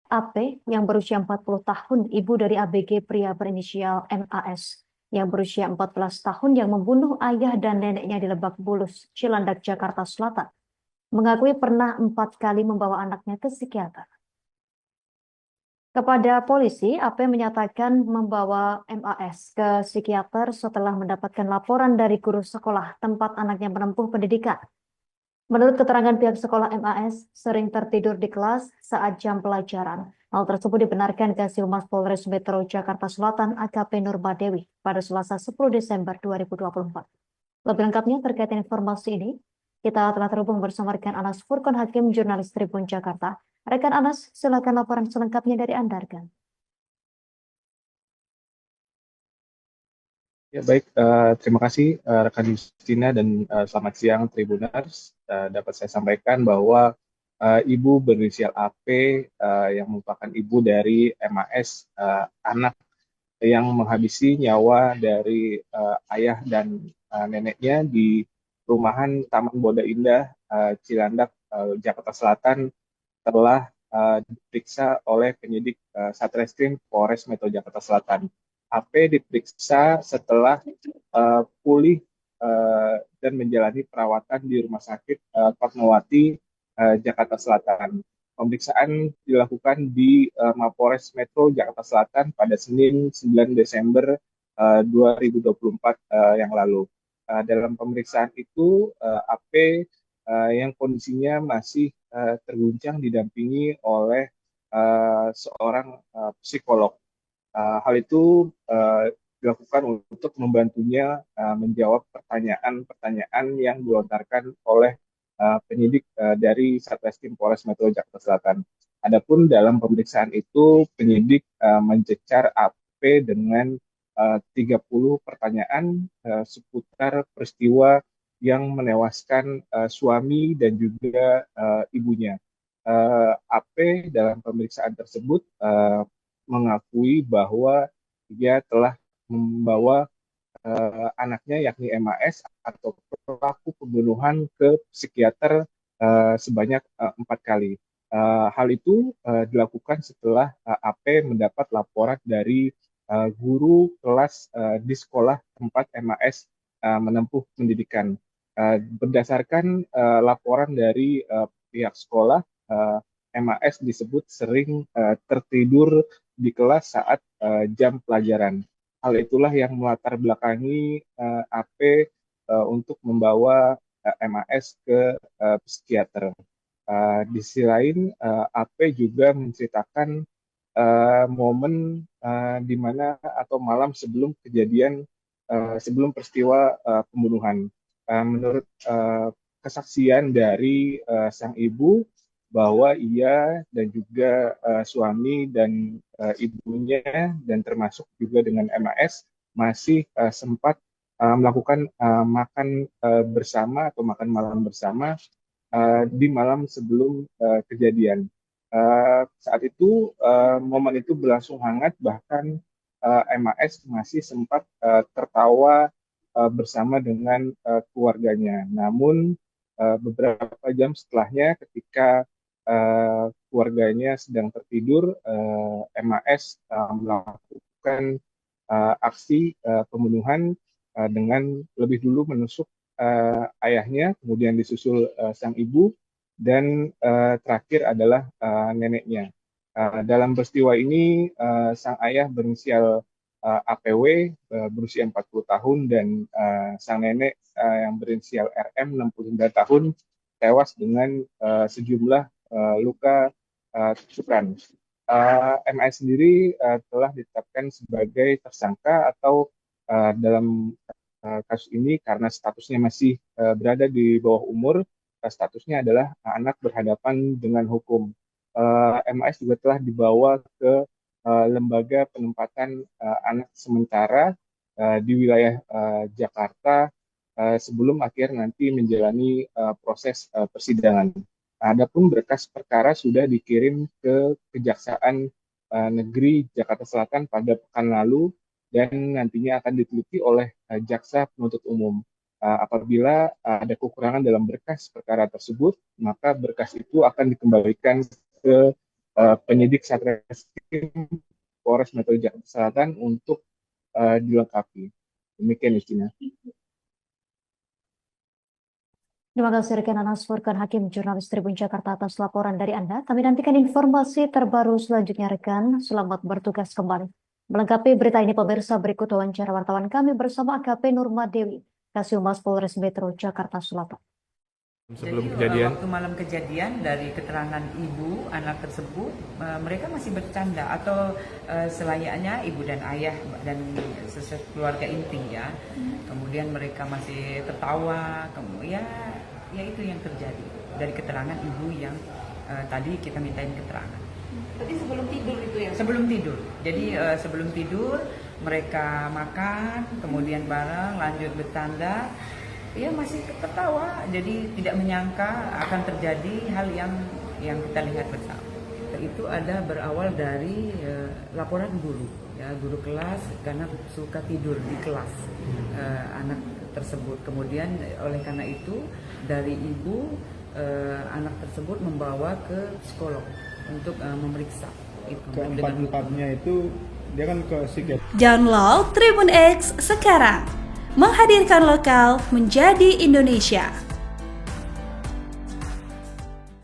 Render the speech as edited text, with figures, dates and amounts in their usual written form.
AP yang berusia 40 tahun, ibu dari ABG pria berinisial MAS yang berusia 14 tahun yang membunuh ayah dan neneknya di Lebak Bulus, Cilandak, Jakarta Selatan, mengakui pernah 4 kali membawa anaknya ke psikiater. Kepada polisi, AP menyatakan membawa MAS ke psikiater setelah mendapatkan laporan dari guru sekolah tempat anaknya menempuh pendidikan. Menurut keterangan pihak sekolah, MAS sering tertidur di kelas saat jam pelajaran. Hal tersebut dibenarkan Kasih Polres Metro Jakarta Selatan AKP Nurbadewi pada Selasa 10 Desember 2024. Lebih lengkapnya terkait informasi ini, kita telah terhubung bersama rekan Anas Furkon Hakim, jurnalis Tribun Jakarta. Rekan Anas, silakan laporan selengkapnya dari Anda, rekan. Ya baik, terima kasih rekan Justina dan selamat siang Tribuners. Dapat saya sampaikan bahwa ibu berinisial AP yang merupakan ibu dari MAS, anak yang menghabisi nyawa dari ayah dan neneknya di perumahan Taman Boda Indah, Cilandak, Jakarta Selatan telah diperiksa oleh penyidik Satreskrim Polres Metro Jakarta Selatan. AP diperiksa setelah pulih dan menjalani perawatan di Rumah Sakit Fatmawati, Jakarta Selatan. Pemeriksaan dilakukan di Mapolres Metro Jakarta Selatan pada Senin 9 Desember 2024 yang lalu. Dalam pemeriksaan itu, AP yang kondisinya masih terguncang didampingi oleh seorang psikolog. Hal itu dilakukan untuk membantunya menjawab pertanyaan-pertanyaan yang dilontarkan oleh penyidik dari Satreskrim Polres Metro Jakarta Selatan. Adapun dalam pemeriksaan itu penyidik mencecar AP dengan 30 pertanyaan seputar peristiwa yang menewaskan suami dan juga ibunya. AP dalam pemeriksaan tersebut mengakui bahwa dia telah membawa anaknya yakni MAS atau pelaku pembunuhan ke psikiater sebanyak 4 kali. Hal itu dilakukan setelah AP mendapat laporan dari guru kelas di sekolah tempat MAS menempuh pendidikan. Berdasarkan laporan dari pihak sekolah, MAS disebut sering tertidur di kelas saat jam pelajaran. Hal itulah yang melatar belakangi AP untuk membawa MAS ke psikiater. Di sisi lain, AP juga menceritakan momen di mana atau malam sebelum kejadian, sebelum peristiwa pembunuhan. Menurut kesaksian dari sang ibu, bahwa ia dan juga suami dan ibunya dan termasuk juga dengan MAS masih sempat melakukan makan bersama atau makan malam bersama di malam sebelum kejadian. Saat itu momen itu berlangsung hangat, bahkan MAS masih sempat tertawa bersama dengan keluarganya. Namun beberapa jam setelahnya, ketika keluarganya sedang tertidur, MAS melakukan aksi pembunuhan dengan lebih dulu menusuk ayahnya, kemudian disusul sang ibu, dan terakhir adalah neneknya. Dalam peristiwa ini, sang ayah berinisial APW berusia 40 tahun dan sang nenek yang berinisial RM 69 tahun tewas dengan sejumlah luka tusukan. MAS sendiri telah ditetapkan sebagai tersangka atau dalam kasus ini karena statusnya masih berada di bawah umur, statusnya adalah anak berhadapan dengan hukum. MAS juga telah dibawa ke lembaga penempatan anak sementara di wilayah Jakarta sebelum akhir nanti menjalani proses persidangan. Adapun berkas perkara sudah dikirim ke Kejaksaan Negeri Jakarta Selatan pada pekan lalu dan nantinya akan diteliti oleh jaksa penuntut umum. Apabila ada kekurangan dalam berkas perkara tersebut, maka berkas itu akan dikembalikan ke penyidik Satreskrim Polres Metro Jakarta Selatan untuk dilengkapi. Demikian Justina. Terima kasih rekan Anas Furkan Hakim, jurnalis Tribun Jakarta atas laporan dari Anda. Kami nantikan informasi terbaru selanjutnya rekan. Selamat bertugas kembali. Melengkapi berita ini pemirsa, berikut wawancara wartawan kami bersama AKP Nurma Dewi, Kasihumas Polres Metro Jakarta Selatan. Sebelum Jadi kejadian, waktu malam kejadian dari keterangan ibu anak tersebut mereka masih bercanda atau selayaknya ibu dan ayah dan keluarga inti ya. Kemudian mereka masih tertawa, kemudian ya itu yang terjadi dari keterangan ibu yang tadi kita mintain keterangan. Berarti sebelum tidur itu ya? Sebelum tidur. Jadi sebelum tidur mereka makan, kemudian bareng lanjut bertanda. Ya masih tertawa, jadi tidak menyangka akan terjadi hal yang kita lihat bersama. Itu ada berawal dari laporan guru, ya guru kelas karena suka tidur di kelas anak tersebut. Kemudian oleh karena itu dari ibu anak tersebut membawa ke psikolog untuk memeriksa. Keempat-empatnya itu dia kan ke psikiater. Download Tribun X sekarang. Menghadirkan lokal menjadi Indonesia.